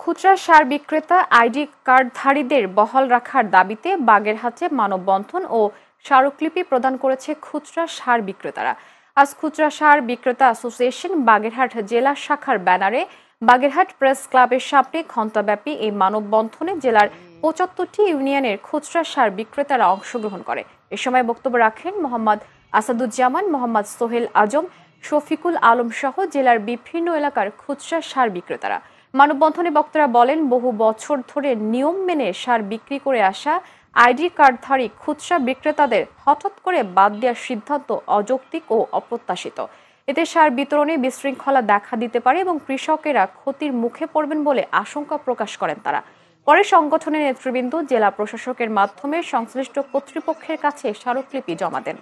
খুচরা সার বিক্রেতা আইডি কার্ডধারীদের বহাল রাখার দাবিতে বাগেরহাটে মানববন্ধন ও স্মারকলিপি প্রদান করেছে খুচরা সার বিক্রেতারা। আজ খুচরা সার বিক্রেতা অ্যাসোসিয়েশন বাগেরহাট জেলা শাখার ব্যানারে বাগেরহাট প্রেস ক্লাবের সামনে ঘণ্টাব্যাপী এই মানববন্ধনে জেলার ৭৫টি ইউনিয়নের খুচরা সার বিক্রেতারা অংশগ্রহণ করে। এ সময় বক্তব্য রাখেন মোহাম্মদ আসাদুজ্জামান, মোহাম্মদ সোহেল আজম, শফিকুল আলম সহ জেলার বিভিন্ন এলাকার খুচরা সার বিক্রেতারা। মানববন্ধনে বক্তারা বলেন, বহু বছর ধরে নিয়ম মেনে সার বিক্রি করে আসা আইডি কার্ডধারী খুচরা বিক্রেতাদের হঠাৎ করে বাদ দেওয়ার সিদ্ধান্ত অযৌক্তিক ও অপ্রত্যাশিত। এতে সার বিতরণে বিশৃঙ্খলা দেখা দিতে পারে এবং কৃষকেরা ক্ষতির মুখে পড়বেন বলে আশঙ্কা প্রকাশ করেন তারা। পরে সংগঠনের নেতৃবৃন্দ জেলা প্রশাসকের মাধ্যমে সংশ্লিষ্ট কর্তৃপক্ষের কাছে স্মারকলিপি জমা দেন।